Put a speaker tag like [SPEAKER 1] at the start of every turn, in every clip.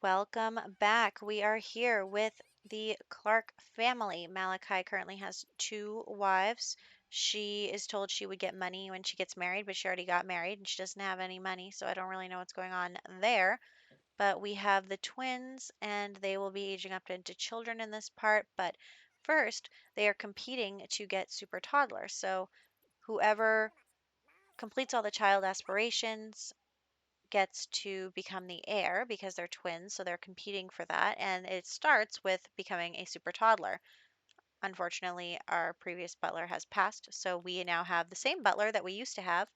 [SPEAKER 1] Welcome back. We are here with the Clarke family. Malachi currently has two wives. She is told she would get money when she gets married, but she already got married and she doesn't have any money, so I don't really know what's going on there. But we have the twins, and they will be aging up into children in this part. But first, they are competing to get super toddlers. So whoever completes all the child aspirations gets to become the heir because they're twins, so they're competing for that. And it starts with becoming a super toddler. Unfortunately, our previous butler has passed, so we now have the same butler that we used to have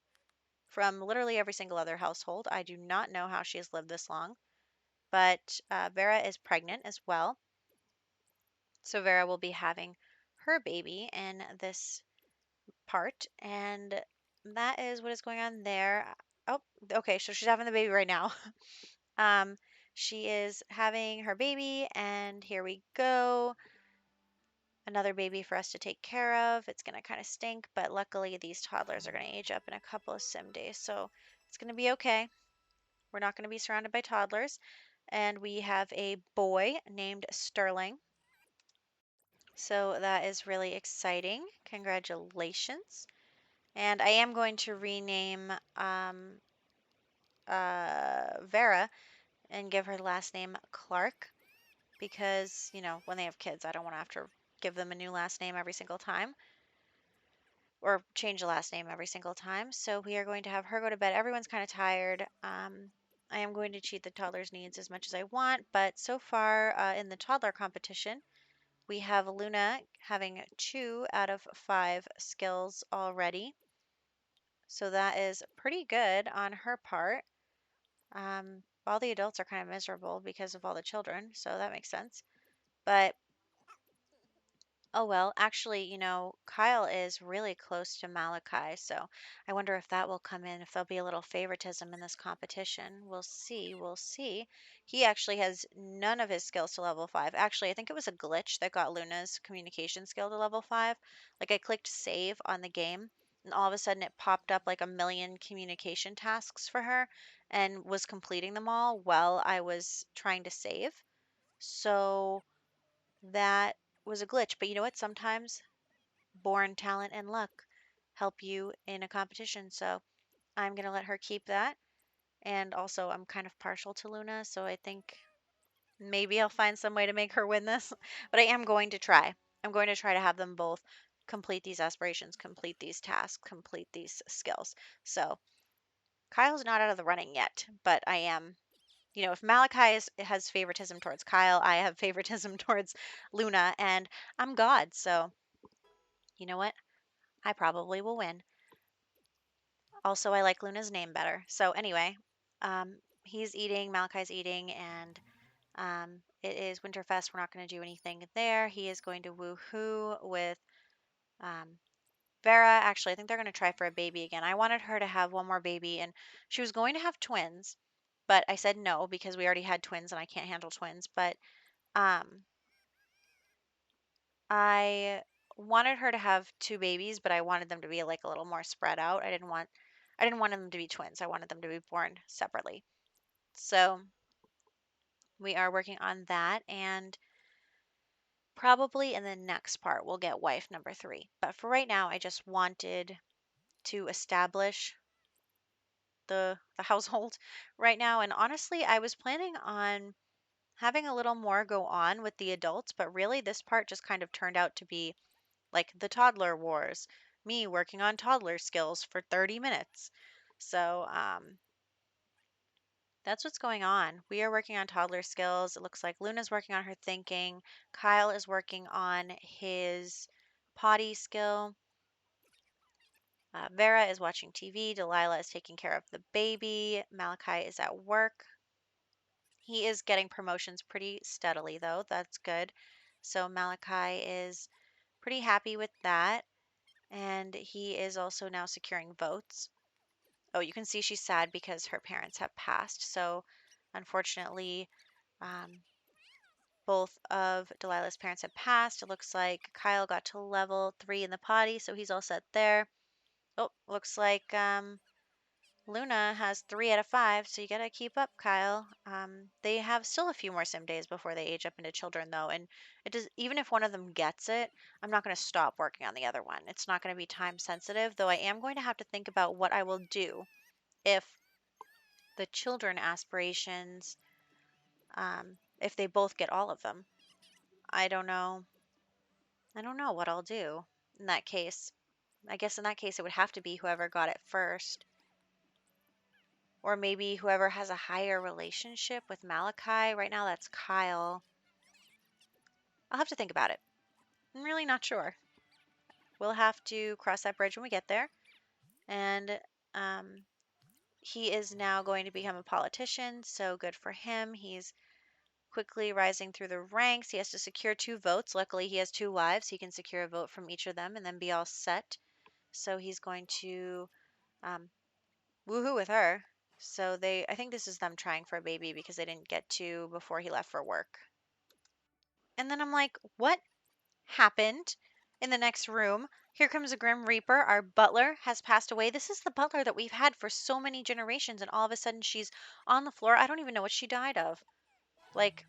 [SPEAKER 1] from literally every single other household. I do not know how she has lived this long, but Vera is pregnant as well. So Vera will be having her baby in this part, and that is what is going on there. Oh, okay, so she's having the baby right now. Um, she is having her baby, and here we go. Another baby for us to take care of. It's going to kind of stink, but luckily these toddlers are going to age up in a couple of sim days, so it's going to be okay. We're not going to be surrounded by toddlers. And we have a boy named Sterling. So that is really exciting. Congratulations. And I am going to rename Vera and give her last name Clarke because, when they have kids, I don't want to have to give them a new last name every single time or change the last name every single time. So we are going to have her go to bed. Everyone's kind of tired. I am going to cheat the toddler's needs as much as I want, but so far in the toddler competition, we have Luna having 2 out of 5 skills already. So that is pretty good on her part. All the adults are kind of miserable because of all the children, so that makes sense. But oh well, actually, Kyle is really close to Malachi, so I wonder if that will come in, if there'll be a little favoritism in this competition. We'll see, we'll see. He actually has none of his skills to level 5. Actually, I think it was a glitch that got Luna's communication skill to level 5. Like I clicked save on the game, and all of a sudden it popped up like a million communication tasks for her and was completing them all while I was trying to save. So that was a glitch. But you know what? Sometimes born talent and luck help you in a competition. So I'm going to let her keep that. And also, I'm kind of partial to Luna, so I think maybe I'll find some way to make her win this. But I am going to try. I'm going to try to have them both complete these aspirations, complete these tasks, complete these skills. So Kyle's not out of the running yet, but I am. If Malachi has favoritism towards Kyle, I have favoritism towards Luna, and I'm God. So, you know what? I probably will win. Also, I like Luna's name better. So anyway, he's eating, Malachi's eating, and it is Winterfest. We're not going to do anything there. He is going to woohoo with um, Vera. Actually, I think they're going to try for a baby again. I wanted her to have one more baby, and she was going to have twins, but I said no because we already had twins, and I can't handle twins. But um, I wanted her to have two babies, but I wanted them to be like a little more spread out. I didn't want them to be twins. I wanted them to be born separately. So we are working on that, and probably in the next part we'll get wife number 3. But for right now, I just wanted to establish the household right now. And honestly, I was planning on having a little more go on with the adults, but really this part just kind of turned out to be like the toddler wars, me working on toddler skills for 30 minutes. So, that's what's going on. We are working on toddler skills. It looks like Luna's working on her thinking. Kyle is working on his potty skill. Vera is watching TV. Delilah is taking care of the baby. Malachi is at work. He is getting promotions pretty steadily, though. That's good. So Malachi is pretty happy with that. And he is also now securing votes. Oh, you can see she's sad because her parents have passed. So unfortunately, um, both of Delilah's parents have passed. It looks like Kyle got to level 3 in the potty, so he's all set there. Oh, looks like Luna has 3 out of 5, so you gotta keep up, Kyle. They have still a few more sim days before they age up into children, though, and it does. Even if one of them gets it, I'm not gonna stop working on the other one. It's not gonna be time sensitive, though. I am going to have to think about what I will do if the children aspirations, if they both get all of them. I don't know. I don't know what I'll do in that case. I guess in that case, it would have to be whoever got it first. Or maybe whoever has a higher relationship with Malachi. Right now, that's Kyle. I'll have to think about it. I'm really not sure. We'll have to cross that bridge when we get there. And um, he is now going to become a politician, so good for him. He's quickly rising through the ranks. He has to secure 2 votes. Luckily, he has 2 wives. He can secure a vote from each of them and then be all set. So he's going to um, woohoo with her. So I think this is them trying for a baby because they didn't get to before he left for work. And then I'm like, what happened in the next room? Here comes a Grim Reaper. Our butler has passed away. This is the butler that we've had for so many generations, and all of a sudden she's on the floor. I don't even know what she died of. Like,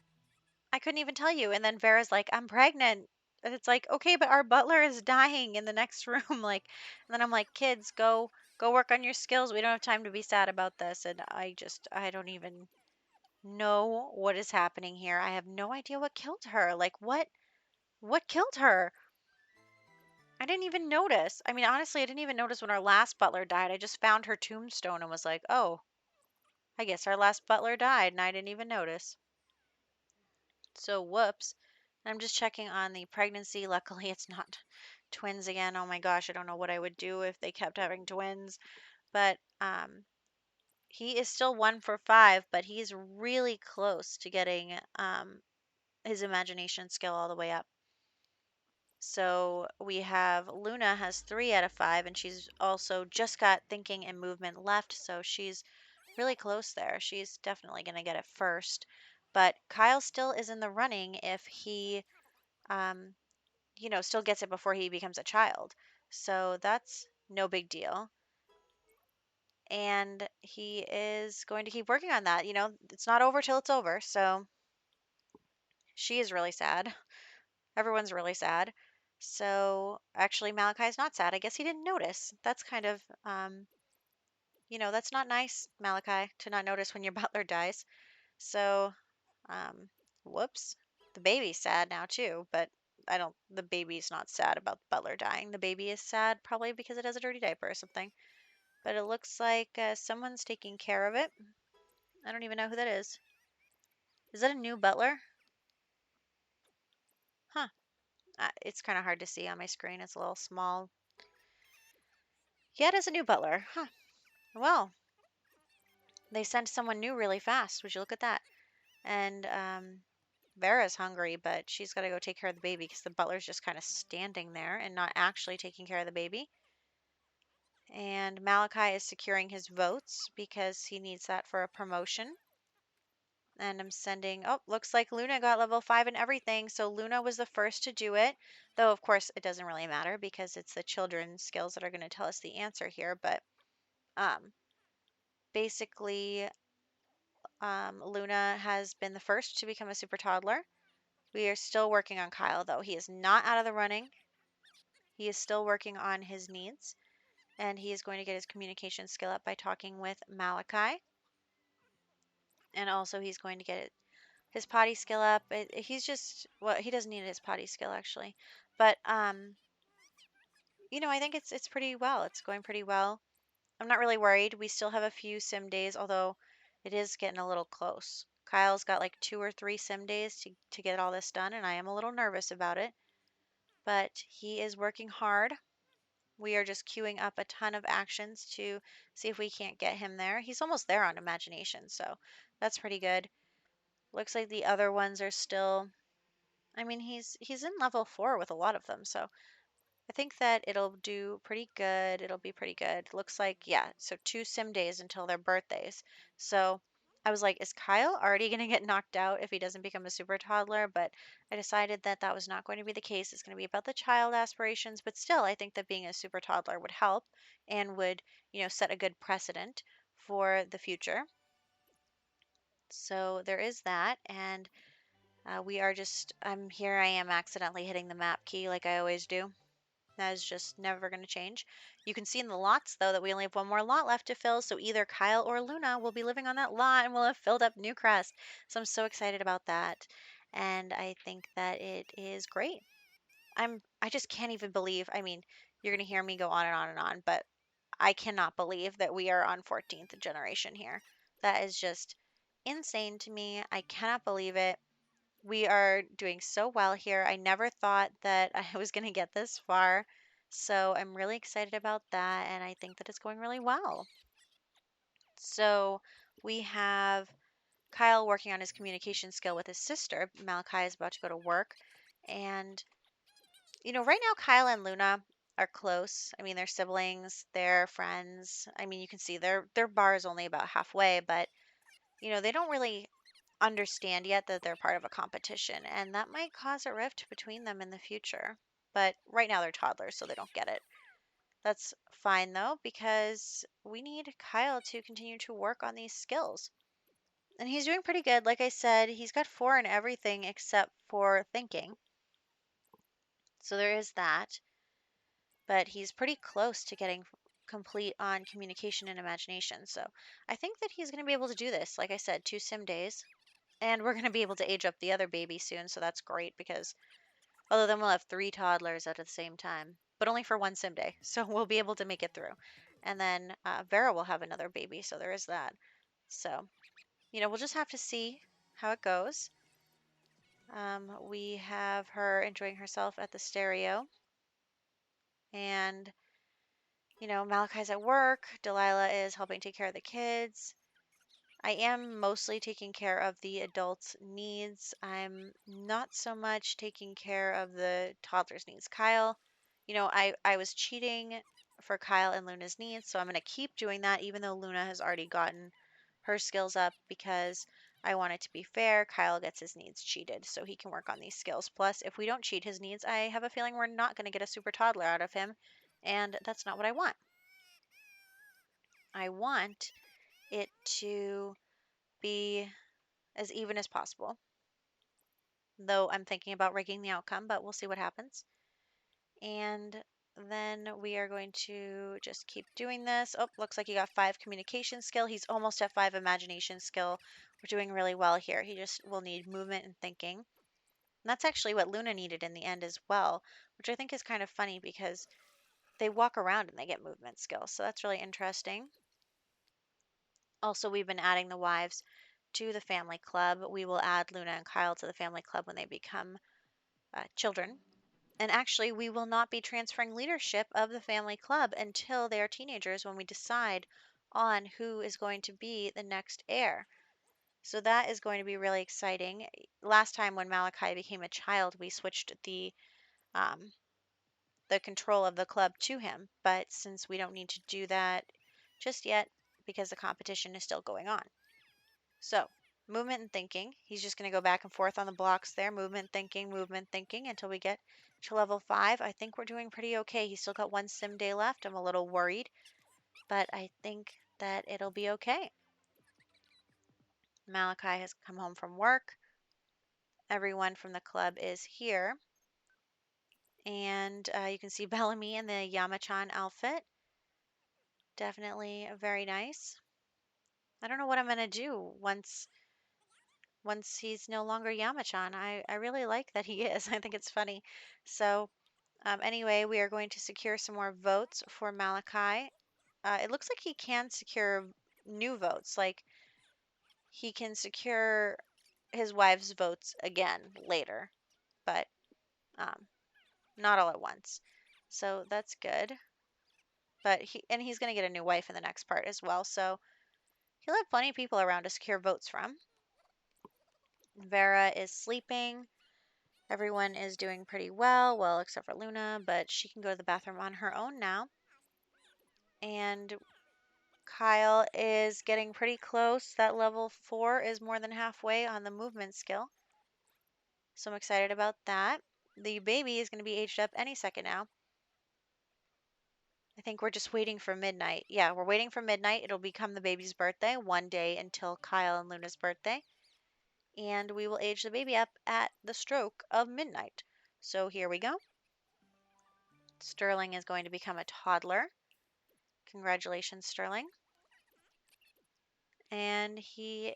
[SPEAKER 1] I couldn't even tell you. And then Vera's like, I'm pregnant. And it's like, okay, but our butler is dying in the next room. Like, and then I'm like, kids, go work on your skills. We don't have time to be sad about this. And I don't even know what is happening here. I have no idea what killed her. Like, what killed her? I didn't even notice. I mean, honestly, I didn't even notice when our last butler died. I just found her tombstone and was like, oh, I guess our last butler died, and I didn't even notice. So, whoops. I'm just checking on the pregnancy. Luckily, it's not twins again. Oh my gosh, I don't know what I would do if they kept having twins. But he is still 1 for 5, but he's really close to getting his imagination skill all the way up. So we have Luna has 3 out of 5, and she's also just got thinking and movement left. So she's really close there. She's definitely going to get it first. But Kyle still is in the running if he, um, still gets it before he becomes a child. So that's no big deal. And he is going to keep working on that. It's not over till it's over. So she is really sad. Everyone's really sad. So actually, Malachi's not sad. I guess he didn't notice. That's kind of, that's not nice, Malachi, to not notice when your butler dies. So, um, whoops. The baby's sad now too, but the baby's not sad about the butler dying. The baby is sad probably because it has a dirty diaper or something. But it looks like someone's taking care of it. I don't even know who that is. Is that a new butler? Huh. It's kind of hard to see on my screen. It's a little small. Yeah, it is a new butler. Huh. Well, they sent someone new really fast. Would you look at that? And Vera's hungry, but she's got to go take care of the baby because the butler's just kind of standing there and not actually taking care of the baby. And Malachi is securing his votes because he needs that for a promotion. And I'm sending, oh, looks like Luna got level 5 and everything. So Luna was the first to do it. Though, of course, it doesn't really matter because it's the children's skills that are going to tell us the answer here. But basically, Luna has been the first to become a super toddler. We are still working on Kyle, though. He is not out of the running. He is still working on his needs, and he is going to get his communication skill up by talking with Malachi. And also, he's going to get his potty skill up. He's just, well, he doesn't need his potty skill actually, but I think it's pretty well. It's going pretty well. I'm not really worried. We still have a few sim days, although it is getting a little close. Kyle's got like 2 or 3 sim days to get all this done, and I am a little nervous about it. But he is working hard. We are just queuing up a ton of actions to see if we can't get him there. He's almost there on imagination, so that's pretty good. Looks like the other ones are still, I mean, he's in level 4 with a lot of them, so I think that it'll do pretty good. It'll be pretty good. Looks like, yeah, so 2 sim days until their birthdays. So I was like, is Kyle already going to get knocked out if he doesn't become a super toddler? But I decided that that was not going to be the case. It's going to be about the child aspirations. But still, I think that being a super toddler would help and would, set a good precedent for the future. So there is that. And we are just, I am accidentally hitting the map key like I always do. That is just never going to change. You can see in the lots, though, that we only have one more lot left to fill. So either Kyle or Luna will be living on that lot and we'll have filled up Newcrest. So I'm so excited about that. And I think that it is great. I just can't even believe. I mean, you're going to hear me go on and on and on, but I cannot believe that we are on 14th generation here. That is just insane to me. I cannot believe it. We are doing so well here. I never thought that I was going to get this far. So I'm really excited about that, and I think that it's going really well. So we have Kyle working on his communication skill with his sister. Malachi is about to go to work. And, right now, Kyle and Luna are close. I mean, they're siblings, they're friends. I mean, you can see their bar is only about halfway, but, they don't really understand yet that they're part of a competition, and that might cause a rift between them in the future. But right now they're toddlers, so they don't get it. That's fine though, because we need Kyle to continue to work on these skills. And he's doing pretty good. Like I said, he's got 4 in everything except for thinking. So there is that. But he's pretty close to getting complete on communication and imagination. So I think that he's going to be able to do this. Like I said, 2 sim days. And we're going to be able to age up the other baby soon, so that's great because although then we'll have 3 toddlers at the same time, but only for 1 sim day, so we'll be able to make it through. And then Vera will have another baby, so there is that. So, we'll just have to see how it goes. We have her enjoying herself at the stereo, and Malachi's at work. Delilah is helping take care of the kids. I am mostly taking care of the adults' needs. I'm not so much taking care of the toddlers' needs. Kyle, I was cheating for Kyle and Luna's needs, so I'm going to keep doing that even though Luna has already gotten her skills up because I want it to be fair. Kyle gets his needs cheated so he can work on these skills. Plus, if we don't cheat his needs, I have a feeling we're not going to get a super toddler out of him, and that's not what I want. I want it to be as even as possible. Though I'm thinking about rigging the outcome, but we'll see what happens. And then we are going to just keep doing this. Oh, looks like he got 5 communication skill. He's almost at 5 imagination skill. We're doing really well here. He just will need movement and thinking. And that's actually what Luna needed in the end as well, which I think is kind of funny because they walk around and they get movement skills. So that's really interesting. Also, we've been adding the wives to the family club. We will add Luna and Kyle to the family club when they become children. And actually, we will not be transferring leadership of the family club until they are teenagers when we decide on who is going to be the next heir. So that is going to be really exciting. Last time when Malachi became a child, we switched um, the control of the club to him. But since we don't need to do that just yet because the competition is still going on. So, movement and thinking. He's just going to go back and forth on the blocks there. Movement, thinking until we get to level 5. I think we're doing pretty okay. He's still got 1 sim day left. I'm a little worried, but I think that it'll be okay. Malachi has come home from work. Everyone from the club is here. And you can see Bellamy in the Yamachan outfit. Definitely very nice. I don't know what I'm going to do once he's no longer Yamachan. I really like that he is. I think it's funny. So, anyway, we are going to secure some more votes for Malachi. It looks like he can secure new votes. Like, he can secure his wife's votes again later, but um, not all at once. So that's good. But he's going to get a new wife in the next part as well. So he'll have plenty of people around to secure votes from. Vera is sleeping. Everyone is doing pretty well, except for Luna, but she can go to the bathroom on her own now. And Kyle is getting pretty close. That level 4 is more than halfway on the movement skill. So I'm excited about that. The baby is going to be aged up any second now. I think we're just waiting for midnight. Yeah, we're waiting for midnight. It'll become the baby's birthday, one day until Kyle and Luna's birthday. And we will age the baby up at the stroke of midnight. So here we go. Sterling is going to become a toddler. Congratulations, Sterling. And he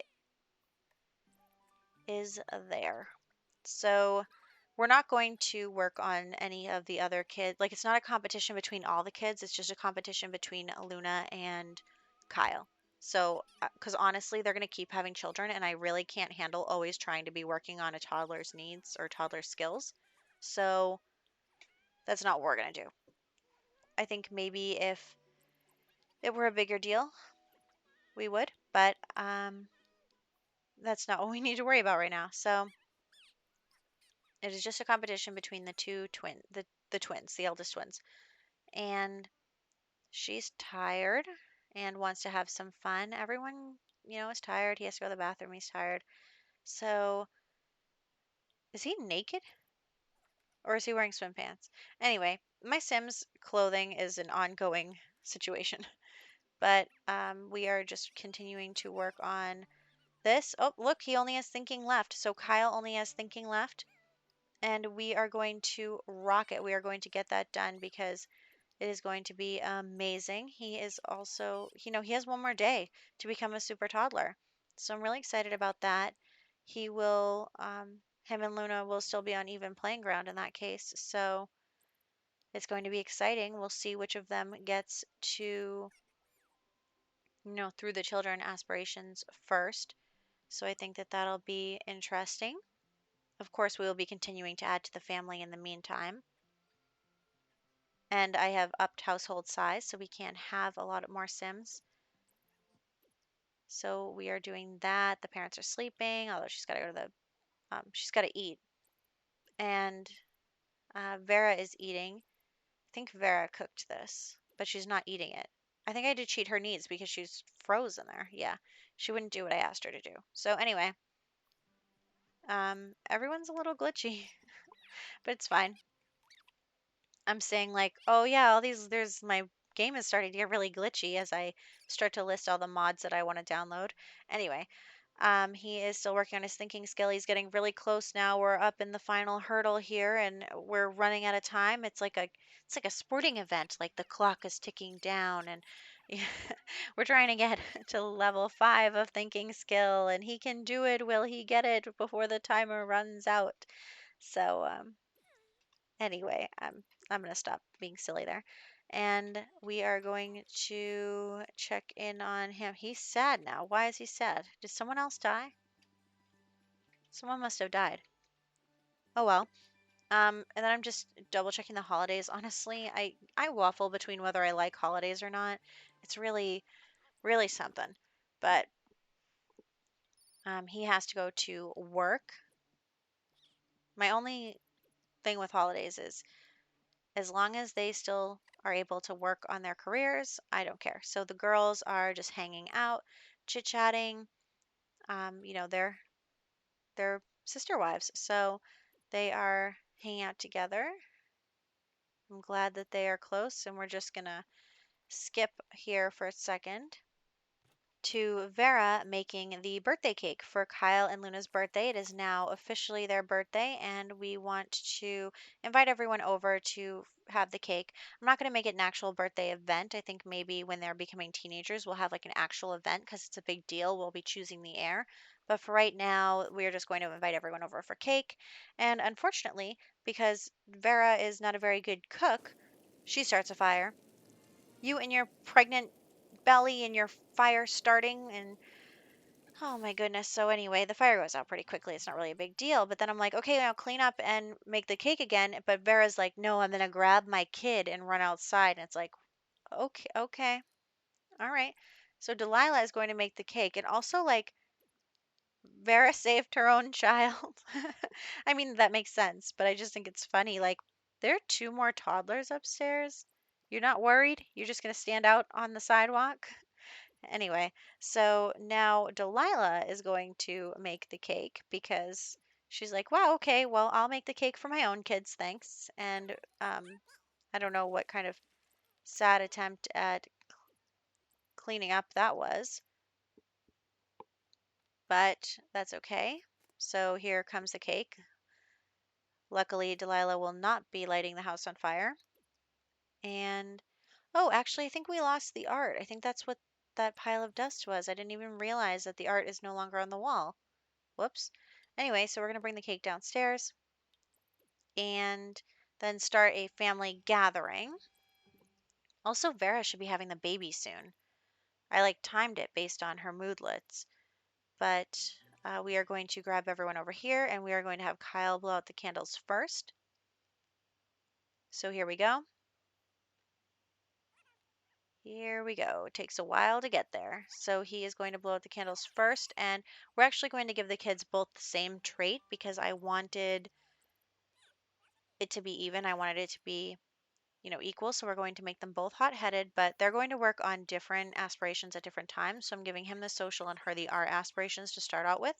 [SPEAKER 1] is there. So we're not going to work on any of the other kids. Like, it's not a competition between all the kids, it's just a competition between Luna and Kyle. So, because honestly, they're going to keep having children, and I really can't handle always trying to be working on a toddler's needs or toddler's skills. So, that's not what we're going to do. I think maybe if it were a bigger deal, we would, but that's not what we need to worry about right now. So, it is just a competition between the twins, the eldest twins. And she's tired and wants to have some fun. Everyone, is tired. He has to go to the bathroom. He's tired. So, is he naked or is he wearing swim pants? Anyway, my Sims clothing is an ongoing situation, but we are just continuing to work on this. Oh, look, he only has thinking left. So, Kyle only has thinking left. And we are going to rock it. We are going to get that done because it is going to be amazing. He is also, he has one more day to become a super toddler. So I'm really excited about that. He will, him and Luna will still be on even playing ground in that case. So it's going to be exciting. We'll see which of them gets to, through the children aspirations first. So I think that that'll be interesting. Of course, we will be continuing to add to the family in the meantime. And I have upped household size so we can have a lot more Sims. So we are doing that. The parents are sleeping, although she's got to go to she's got to eat. And Vera is eating. I think Vera cooked this, but she's not eating it. I think I did cheat her needs because she's frozen there. Yeah, she wouldn't do what I asked her to do. So anyway, everyone's a little glitchy, but it's fine. I'm saying like, oh yeah, my game is starting to get really glitchy as I start to list all the mods that I want to download. Anyway, he is still working on his thinking skill. He's getting really close now. We're up in the final hurdle here and we're running out of time. It's like a sporting event. Like the clock is ticking down and we're trying to get to level 5 of thinking skill and he can do it. Will he get it before the timer runs out? So, anyway, I'm gonna stop being silly there. And we are going to check in on him. He's sad now. Why is he sad? Did someone else die? Someone must have died. Oh well. And then I'm just double checking the holidays. Honestly, I waffle between whether I like holidays or not. It's really, really something. But he has to go to work. My only thing with holidays is as long as they still are able to work on their careers, I don't care. So the girls are just hanging out, chit-chatting. They're sister wives, so they are hanging out together. I'm glad that they are close, and we're just gonna skip here for a second to Vera making the birthday cake for Kyle and Luna's birthday. It is now officially their birthday, and we want to invite everyone over to have the cake. I'm not going to make it an actual birthday event. I think maybe when they're becoming teenagers, we'll have like an actual event because it's a big deal. We'll be choosing the air. But for right now, we're just going to invite everyone over for cake. And unfortunately, because Vera is not a very good cook, she starts a fire. You and your pregnant belly and your fire starting and oh my goodness. So anyway, the fire goes out pretty quickly. It's not really a big deal. But then I'm like, okay, now clean up and make the cake again. But Vera's like, no, I'm gonna grab my kid and run outside. And it's like, okay, okay, all right. So Delilah is going to make the cake. And also like Vera saved her own child. I mean, that makes sense, but I just think it's funny. Like, there are two more toddlers upstairs. You're not worried? You're just gonna stand out on the sidewalk? Anyway, so now Delilah is going to make the cake because she's like, wow, okay, well, I'll make the cake for my own kids, thanks. And I don't know what kind of sad attempt at cleaning up that was, but that's okay. So here comes the cake. Luckily, Delilah will not be lighting the house on fire. And oh, actually, I think we lost the art. I think that's what that pile of dust was. I didn't even realize that the art is no longer on the wall. Whoops. Anyway, so we're going to bring the cake downstairs and then start a family gathering. Also, Vera should be having the baby soon. I like timed it based on her moodlets, but we are going to grab everyone over here and we are going to have Kyle blow out the candles first. So here we go. Here we go. It takes a while to get there. So he is going to blow out the candles first, and we're actually going to give the kids both the same trait because I wanted it to be even. I wanted it to be, equal. So we're going to make them both hot-headed, but they're going to work on different aspirations at different times. So I'm giving him the social and her the art aspirations to start out with.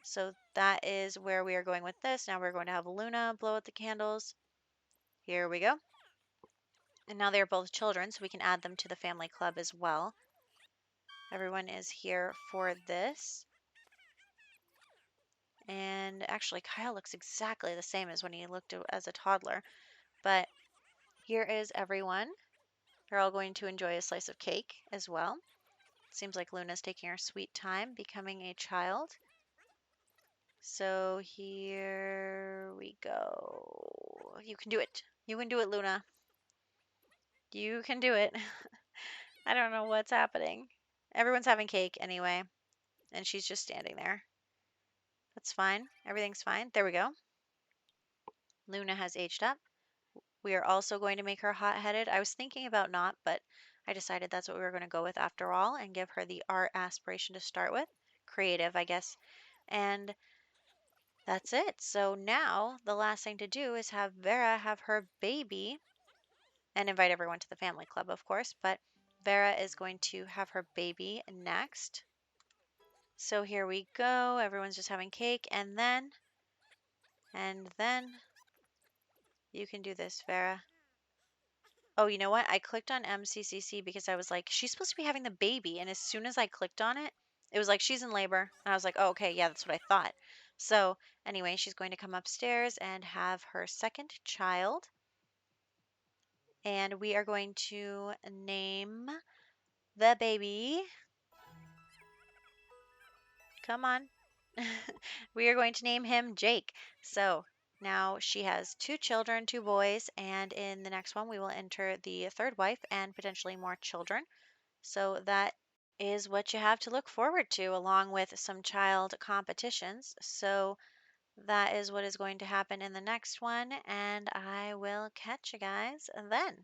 [SPEAKER 1] So that is where we are going with this. Now we're going to have Luna blow out the candles. Here we go. And now they're both children, so we can add them to the family club as well. Everyone is here for this. And actually, Kyle looks exactly the same as when he looked as a toddler. But here is everyone. They're all going to enjoy a slice of cake as well. Seems like Luna's taking her sweet time becoming a child. So here we go. You can do it. You can do it, Luna. You can do it. I don't know what's happening. Everyone's having cake anyway, and she's just standing there. That's fine. Everything's fine. There we go. Luna has aged up. We are also going to make her hot-headed. I was thinking about not, but I decided that's what we were going to go with after all and give her the art aspiration to start with. Creative, I guess. And that's it. So now the last thing to do is have Vera have her baby and invite everyone to the family club, of course. But Vera is going to have her baby next. So here we go. Everyone's just having cake. And then you can do this, Vera. Oh, you know what? I clicked on MCCC because I was like, she's supposed to be having the baby. And as soon as I clicked on it, it was like, she's in labor. And I was like, oh, okay, yeah, that's what I thought. So anyway, she's going to come upstairs and have her second child. And we are going to name the baby. Come on. We are going to name him Jake. So now she has two children, two boys, and in the next one we will enter the third wife and potentially more children. So that is what you have to look forward to, along with some child competitions. So that is what is going to happen in the next one, and I will catch you guys then.